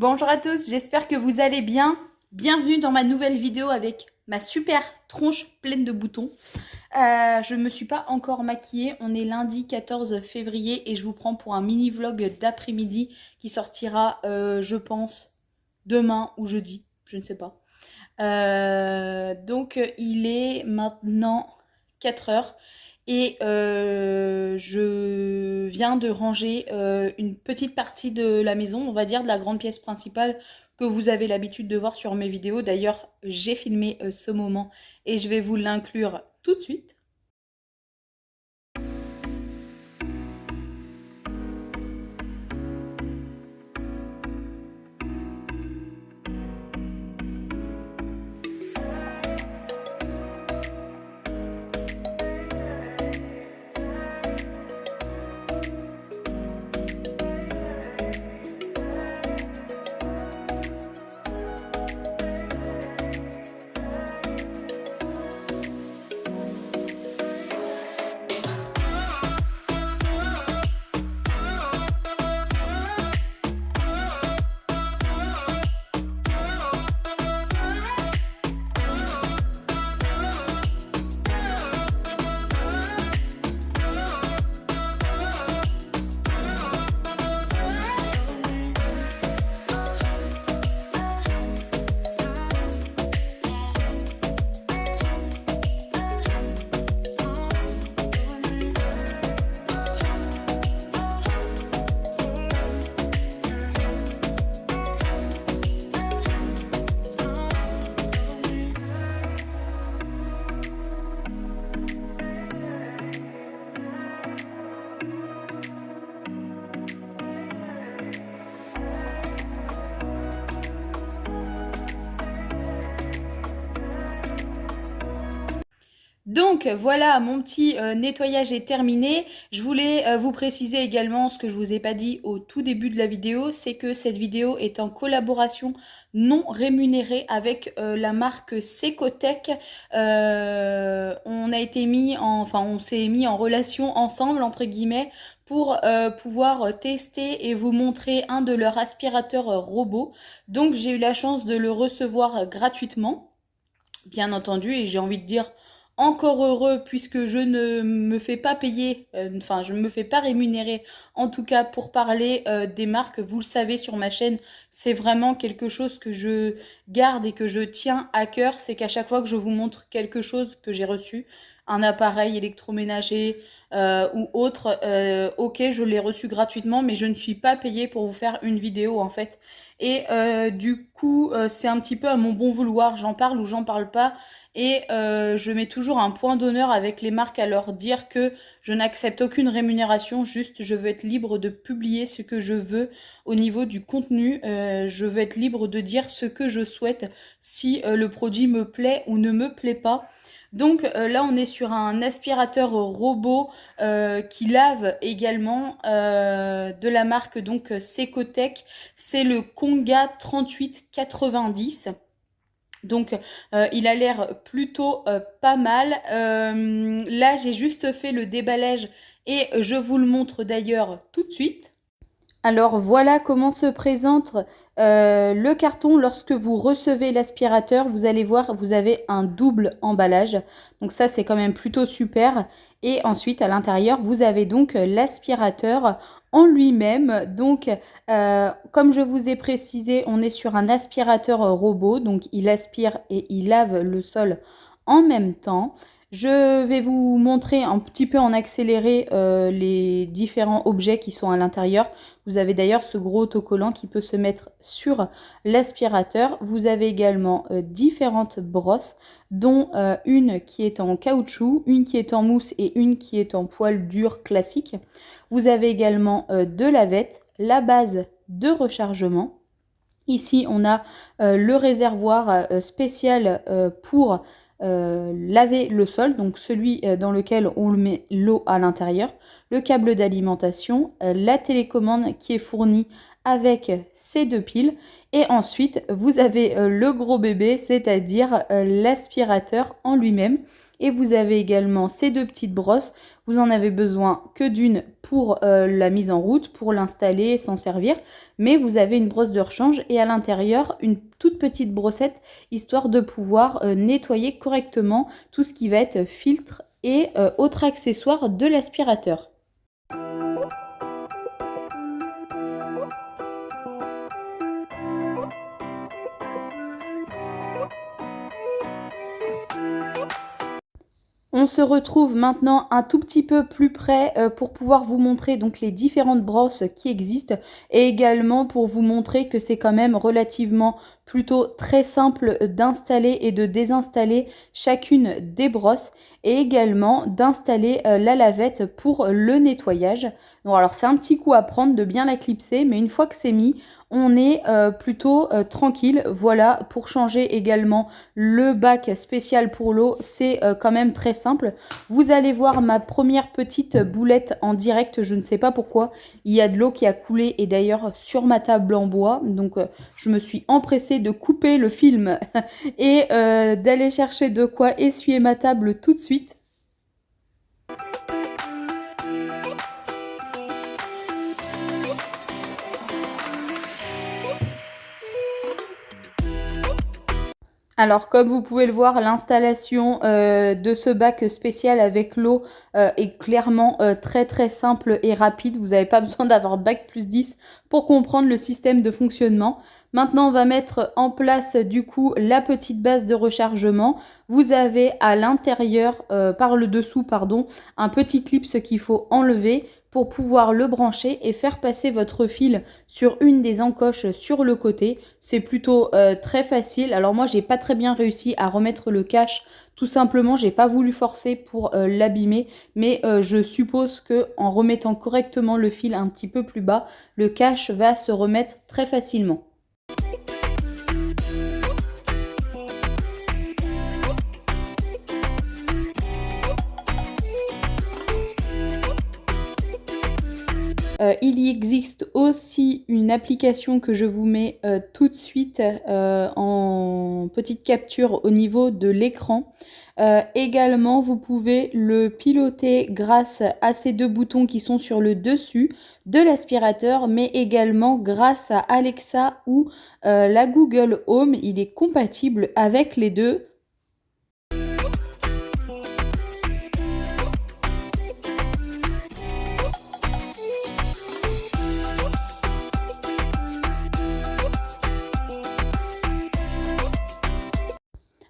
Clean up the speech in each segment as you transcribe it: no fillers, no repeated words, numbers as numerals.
Bonjour à tous, j'espère que vous allez bien. Bienvenue dans ma nouvelle vidéo avec ma super tronche pleine de boutons. Je ne me suis pas encore maquillée, on est lundi 14 février et je vous prends pour un mini vlog d'après-midi qui sortira, je pense, demain ou jeudi, je ne sais pas. Donc il est maintenant 4 heures. Et je viens de ranger une petite partie de la maison, on va dire de la grande pièce principale que vous avez l'habitude de voir sur mes vidéos. D'ailleurs, j'ai filmé ce moment et je vais vous l'inclure tout de suite. Donc voilà, mon petit nettoyage est terminé. Je voulais vous préciser également ce que je vous ai pas dit au tout début de la vidéo, c'est que cette vidéo est en collaboration non rémunérée avec la marque Secotech. On a été on s'est mis en relation ensemble entre guillemets pour pouvoir tester et vous montrer un de leurs aspirateurs robots. Donc j'ai eu la chance de le recevoir gratuitement, bien entendu, et j'ai envie de dire encore heureux puisque je ne me fais pas payer, je ne me fais pas rémunérer en tout cas pour parler des marques. Vous le savez sur ma chaîne, c'est vraiment quelque chose que je garde et que je tiens à cœur. C'est qu'à chaque fois que je vous montre quelque chose que j'ai reçu, un appareil électroménager ou autre, ok, je l'ai reçu gratuitement, mais je ne suis pas payée pour vous faire une vidéo en fait. Et du coup, c'est un petit peu à mon bon vouloir, j'en parle ou j'en parle pas. Et je mets toujours un point d'honneur avec les marques à leur dire que je n'accepte aucune rémunération, juste je veux être libre de publier ce que je veux au niveau du contenu. Je veux être libre de dire ce que je souhaite si le produit me plaît ou ne me plaît pas. Donc là on est sur un aspirateur robot qui lave également de la marque donc Secotech. C'est le Konga 3890. Donc il a l'air plutôt pas mal. Là j'ai juste fait le déballage et je vous le montre d'ailleurs tout de suite. Alors voilà comment se présente le carton lorsque vous recevez l'aspirateur. Vous allez voir, vous avez un double emballage. Donc ça c'est quand même plutôt super. Et ensuite à l'intérieur vous avez donc l'aspirateur en lui-même. Donc comme je vous ai précisé, on est sur un aspirateur robot. Donc il aspire et il lave le sol en même temps. Je vais vous montrer un petit peu en accéléré les différents objets qui sont à l'intérieur. Vous avez d'ailleurs ce gros autocollant qui peut se mettre sur l'aspirateur. Vous avez également différentes brosses, dont une qui est en caoutchouc, une qui est en mousse et une qui est en poil dur classique. Vous avez également deux lavettes, la base de rechargement. Ici, on a le réservoir spécial pour laver le sol, donc celui dans lequel on met l'eau à l'intérieur, le câble d'alimentation, la télécommande qui est fournie avec ces deux piles, et ensuite vous avez le gros bébé, c'est-à-dire l'aspirateur en lui-même, et vous avez également ces deux petites brosses Vous en avez besoin que d'une pour la mise en route, pour l'installer, s'en servir, mais vous avez une brosse de rechange et à l'intérieur une toute petite brossette histoire de pouvoir nettoyer correctement tout ce qui va être filtre et autres accessoires de l'aspirateur. On se retrouve maintenant un tout petit peu plus près pour pouvoir vous montrer donc les différentes brosses qui existent et également pour vous montrer que c'est quand même relativement plutôt très simple d'installer et de désinstaller chacune des brosses et également d'installer la lavette pour le nettoyage. Donc alors c'est un petit coup à prendre de bien la clipser, mais une fois que c'est mis, on est plutôt tranquille. Voilà, pour changer également le bac spécial pour l'eau, c'est quand même très simple. Vous allez voir ma première petite boulette en direct, je ne sais pas pourquoi. Il y a de l'eau qui a coulé et d'ailleurs sur ma table en bois. Donc je me suis empressée de couper le film et d'aller chercher de quoi essuyer ma table tout de suite. Alors comme vous pouvez le voir, l'installation de ce bac spécial avec l'eau est clairement très très simple et rapide. Vous n'avez pas besoin d'avoir bac plus 10 pour comprendre le système de fonctionnement. Maintenant, on va mettre en place du coup la petite base de rechargement. Vous avez à l'intérieur, par le dessous, pardon, un petit clip qu'il faut enlever pour pouvoir le brancher et faire passer votre fil sur une des encoches sur le côté. C'est plutôt très facile. Alors moi, j'ai pas très bien réussi à remettre le cache. Tout simplement, j'ai pas voulu forcer pour l'abîmer, mais je suppose que en remettant correctement le fil un petit peu plus bas, le cache va se remettre très facilement. Il y existe aussi une application que je vous mets tout de suite en petite capture au niveau de l'écran. Également, vous pouvez le piloter grâce à ces deux boutons qui sont sur le dessus de l'aspirateur, mais également grâce à Alexa ou la Google Home. Il est compatible avec les deux.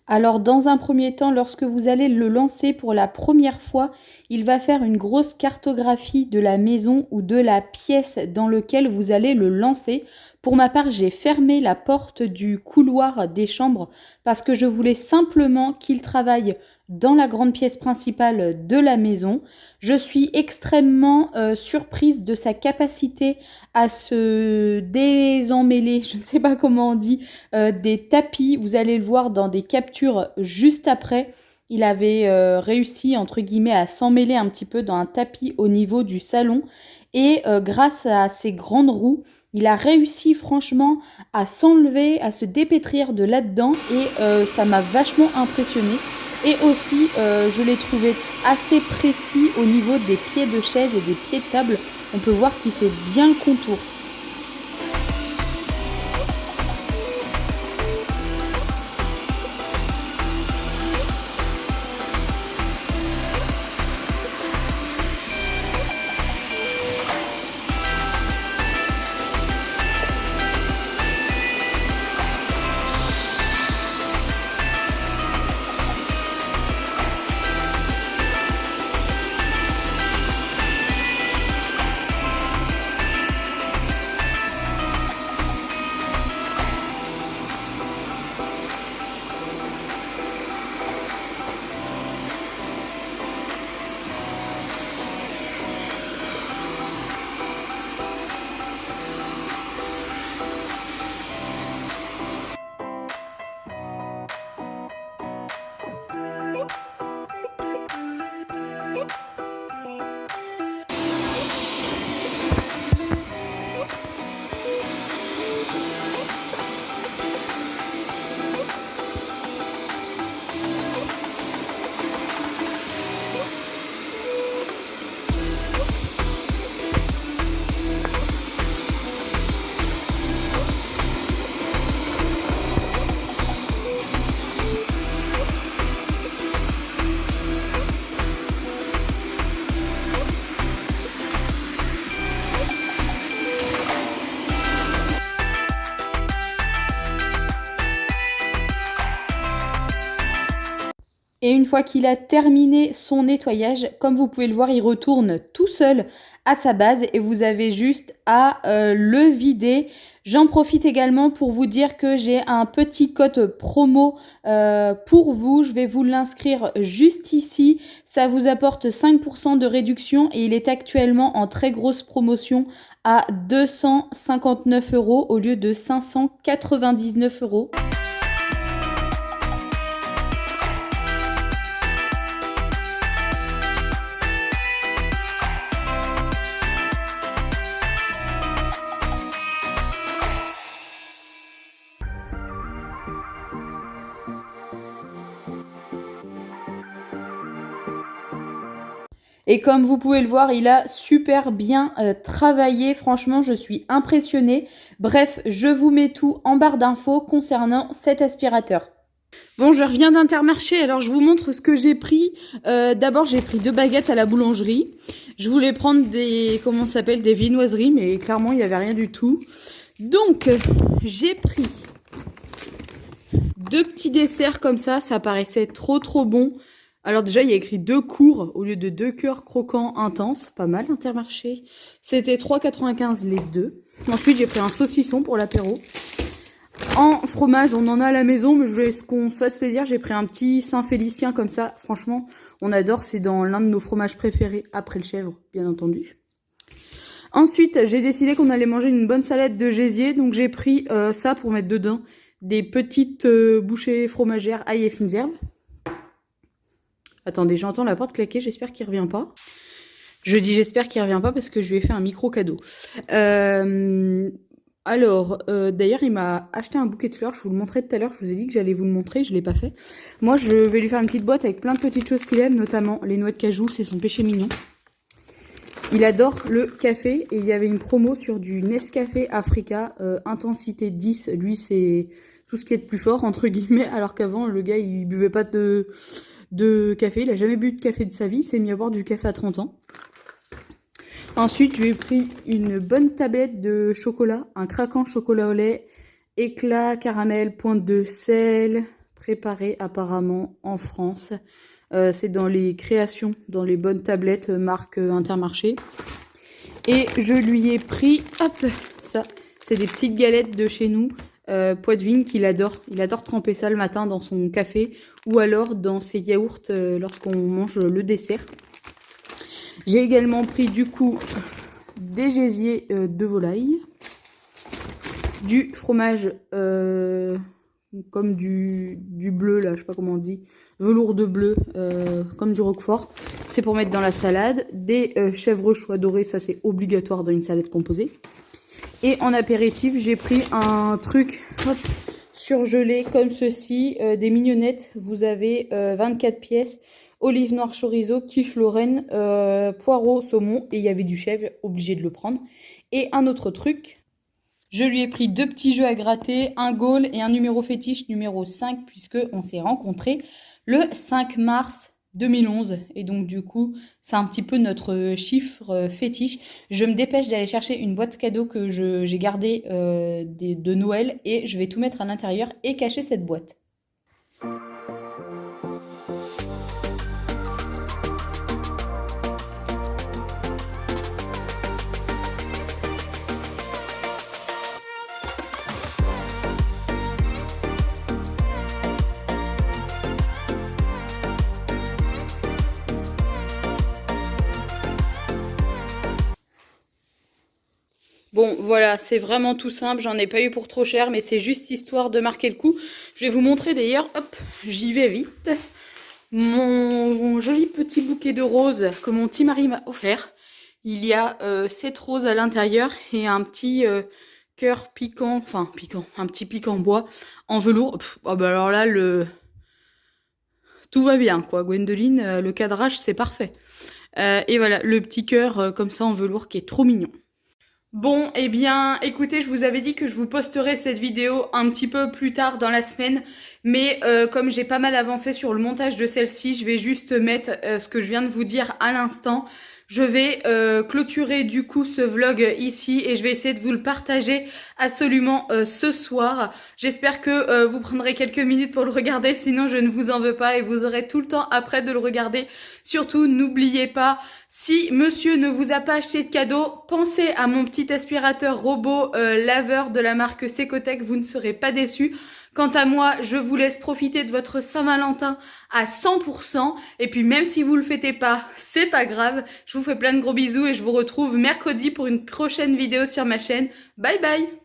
Alors dans un premier temps, lorsque vous allez le lancer pour la première fois, il va faire une grosse cartographie de la maison ou de la pièce dans laquelle vous allez le lancer. Pour ma part, j'ai fermé la porte du couloir des chambres parce que je voulais simplement qu'il travaille dans la grande pièce principale de la maison. Je suis extrêmement surprise de sa capacité à se désemmêler, je ne sais pas comment on dit, des tapis. Vous allez le voir dans des captures juste après. Il avait réussi, entre guillemets, à s'emmêler un petit peu dans un tapis au niveau du salon. Et grâce à ses grandes roues, il a réussi franchement à s'enlever, à se dépêtrir de là-dedans. Et ça m'a vachement impressionnée. Et aussi, je l'ai trouvé assez précis au niveau des pieds de chaise et des pieds de table. On peut voir qu'il fait bien le contour. Et une fois qu'il a terminé son nettoyage, comme vous pouvez le voir, il retourne tout seul à sa base et vous avez juste à le vider. J'en profite également pour vous dire que j'ai un petit code promo pour vous. Je vais vous l'inscrire juste ici. Ça vous apporte 5% de réduction et il est actuellement en très grosse promotion à 259 € au lieu de 599 €. Et comme vous pouvez le voir, il a super bien travaillé. Franchement, je suis impressionnée. Bref, je vous mets tout en barre d'infos concernant cet aspirateur. Bon, je reviens d'Intermarché, alors je vous montre ce que j'ai pris. D'abord, j'ai pris 2 baguettes à la boulangerie. Je voulais prendre des, comment ça s'appelle, des viennoiseries, mais clairement, il n'y avait rien du tout. Donc, j'ai pris 2 petits desserts comme ça paraissait trop bon. Alors déjà, il y a écrit 2 cours au lieu de 2 cœurs croquants intenses. Pas mal, Intermarché. C'était 3,95 € les 2. Ensuite, j'ai pris un saucisson pour l'apéro. En fromage, on en a à la maison, mais je voulais qu'on se fasse plaisir. J'ai pris un petit Saint-Félicien comme ça. Franchement, on adore. C'est dans l'un de nos fromages préférés, après le chèvre, bien entendu. Ensuite, j'ai décidé qu'on allait manger une bonne salade de gésier. Donc, j'ai pris ça pour mettre dedans des petites bouchées fromagères ail et fines herbes. Attendez, j'entends la porte claquer, j'espère qu'il revient pas. Je dis j'espère qu'il revient pas parce que je lui ai fait un micro cadeau. D'ailleurs, il m'a acheté un bouquet de fleurs, je vous le montrais tout à l'heure, je vous ai dit que j'allais vous le montrer, je l'ai pas fait. Moi, je vais lui faire une petite boîte avec plein de petites choses qu'il aime, notamment les noix de cajou, c'est son péché mignon. Il adore le café et il y avait une promo sur du Nescafé Africa, intensité 10, lui c'est tout ce qui est de plus fort, entre guillemets, alors qu'avant, le gars, il buvait pas de café, il a jamais bu de café de sa vie, il s'est mis à boire du café à 30 ans. Ensuite, je lui ai pris une bonne tablette de chocolat, un craquant chocolat au lait, éclat, caramel, pointe de sel, préparé apparemment en France. C'est dans les créations, dans les bonnes tablettes marque Intermarché. Et je lui ai pris, hop, ça, c'est des petites galettes de chez nous, Poitevin qu'il adore. Il adore tremper ça le matin dans son café ou alors dans ses yaourts lorsqu'on mange le dessert. J'ai également pris du coup des gésiers de volaille, du fromage comme du bleu là, je sais pas comment on dit, velours de bleu comme du roquefort. C'est pour mettre dans la salade. Des chèvres choix dorés, ça c'est obligatoire dans une salade composée. Et en apéritif, j'ai pris un truc surgelé comme ceci, des mignonnettes. Vous avez 24 pièces, olive noire chorizo, quiche Lorraine, poireau, saumon. Et il y avait du chèvre, obligé de le prendre. Et un autre truc, je lui ai pris 2 petits jeux à gratter, un Gaule et un numéro fétiche numéro 5, puisqu'on s'est rencontrés le 5 mars 2011 et donc du coup c'est un petit peu notre chiffre fétiche. Je me dépêche d'aller chercher une boîte cadeau que j'ai gardée de Noël et je vais tout mettre à l'intérieur et cacher cette boîte. Bon, voilà, c'est vraiment tout simple, j'en ai pas eu pour trop cher, mais c'est juste histoire de marquer le coup. Je vais vous montrer d'ailleurs, hop, j'y vais vite, mon joli petit bouquet de roses que mon petit mari m'a offert. Il y a 7 roses à l'intérieur et un petit cœur piquant, enfin piquant, un petit pic en bois en velours. Oh bah alors là, tout va bien quoi, Gwendoline, le cadrage c'est parfait. Et voilà, le petit cœur comme ça en velours qui est trop mignon. Bon, eh bien, écoutez, je vous avais dit que je vous posterai cette vidéo un petit peu plus tard dans la semaine, mais comme j'ai pas mal avancé sur le montage de celle-ci, je vais juste mettre ce que je viens de vous dire à l'instant. Je vais clôturer du coup ce vlog ici et je vais essayer de vous le partager absolument ce soir. J'espère que vous prendrez quelques minutes pour le regarder, sinon je ne vous en veux pas et vous aurez tout le temps après de le regarder. Surtout, n'oubliez pas, si monsieur ne vous a pas acheté de cadeau, pensez à mon petit aspirateur robot laveur de la marque Secotec, vous ne serez pas déçus. Quant à moi, je vous laisse profiter de votre Saint-Valentin à 100%. Et puis même si vous le fêtez pas, c'est pas grave. Je vous fais plein de gros bisous et je vous retrouve mercredi pour une prochaine vidéo sur ma chaîne. Bye bye!